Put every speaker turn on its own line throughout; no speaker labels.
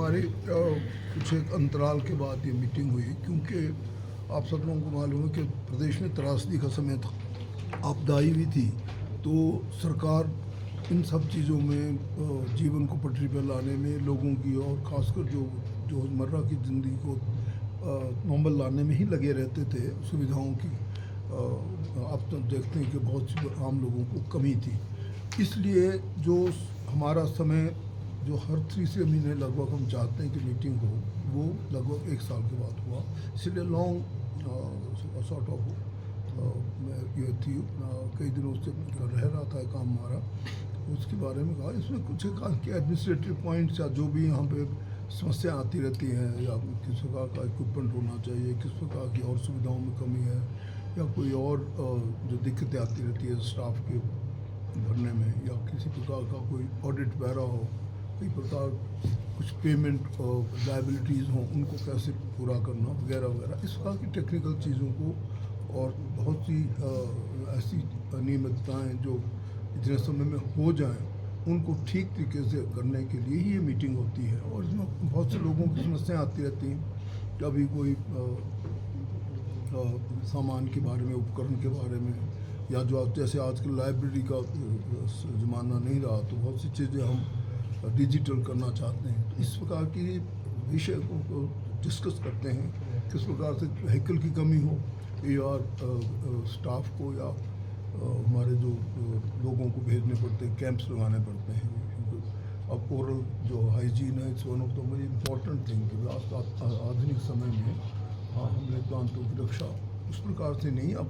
हमारी कुछ एक अंतराल के बाद ये मीटिंग हुई, क्योंकि आप सब लोगों को मालूम है कि प्रदेश में त्रासदी का समय था, आपदाई भी थी। तो सरकार इन सब चीज़ों में जीवन को पटरी पर लाने में लोगों की और ख़ासकर जो रोज़मर्रा की ज़िंदगी को नॉर्मल लाने में ही लगे रहते थे, सुविधाओं की आप तो देखते हैं कि बहुत सी आम लोगों को कमी थी। इसलिए जो हमारा समय जो हर तीसरे महीने लगभग हम चाहते हैं कि मीटिंग हो, वो लगभग 1 साल के बाद हुआ। इसलिए लॉन्ग सॉर्ट ऑफ ये थी, कई दिनों से रह रहा था काम हमारा, उसके बारे में कहा। इसमें कुछ कि एडमिनिस्ट्रेटिव पॉइंट्स या जो भी यहाँ पे समस्या आती रहती हैं, या किस प्रकार का इक्विपमेंट होना चाहिए, किस प्रकार की और सुविधाओं में कमी है, या कोई और जो दिक्कतें आती रहती है स्टाफ के भरने में, या किसी प्रकार का कोई ऑडिट वगैरह हो, कई प्रकार कुछ पेमेंट लायबिलिटीज़ हों, उनको कैसे पूरा करना वगैरह वगैरह, इस प्रकार की टेक्निकल चीज़ों को और बहुत सी ऐसी अनियमितताएँ जो इतने समय में हो जाएं, उनको ठीक तरीके से करने के लिए ही ये मीटिंग होती है। और इसमें बहुत से लोगों की समस्याएं आती रहती हैं, कभी कोई सामान के बारे में, उपकरण के बारे में, या जो जैसे आजकल लाइब्रेरी का ज़माना नहीं रहा, तो बहुत सी चीज़ें हम डिजिटल करना चाहते हैं। इस प्रकार की विषय को डिस्कस करते हैं, किस प्रकार से व्हीकल की कमी हो, या स्टाफ को या हमारे जो लोगों को भेजने पड़ते हैं, कैंप्स लगाने पड़ते हैं। अब ओरल जो हाइजीन है, it's one of the very important thing कि आधुनिक समय में हमने प्रांतों की रक्षा उस प्रकार से नहीं, अब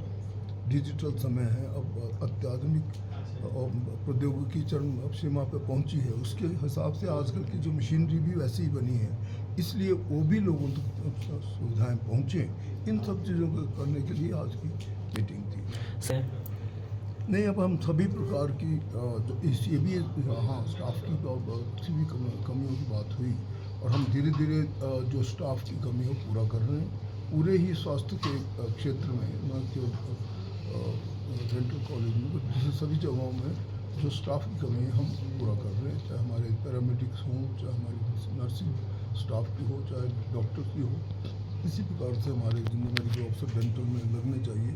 डिजिटल समय है, अब अत्याधुनिक प्रौद्योगिकी चरम सीमा पर पहुंची है, उसके हिसाब से आजकल की जो मशीनरी भी वैसी ही बनी है, इसलिए वो भी लोगों तक सुविधाएँ पहुँचें। इन सब चीज़ों को करने के लिए आज की मीटिंग थी। नहीं, अब हम सभी प्रकार की जो ये भी हाँ, स्टाफ की किसी भी कमियों की बात हुई, और हम धीरे धीरे जो स्टाफ की कमी हो पूरा कर रहे हैं पूरे ही स्वास्थ्य के क्षेत्र में, न केवल डेंटल कॉलेज में, जैसे सभी जगहों में जो स्टाफ की कमी है हम पूरा कर रहे हैं, चाहे हमारे पैरामेडिक्स हों, चाहे हमारी नर्सिंग स्टाफ की हो, चाहे डॉक्टर की हो। इसी प्रकार से हमारे जितने मेडिकल ऑफिसर डेंटल में लगने चाहिए,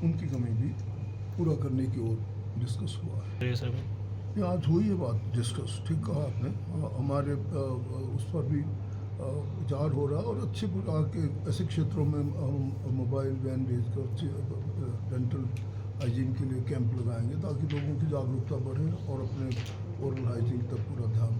उनकी कमी भी पूरा करने की ओर डिस्कस हुआ है। ये आज हुई है बात डिस्कस, ठीक कहा आपने। हमारे उस पर भी विचार हो रहा है, और अच्छे प्रकार के ऐसे क्षेत्रों में हम मोबाइल वैन भेज कर डेंटल हाइजीन के लिए कैंप लगाएंगे, ताकि लोगों की जागरूकता बढ़े और अपने ओरल हाइजीन तक पूरा ध्यान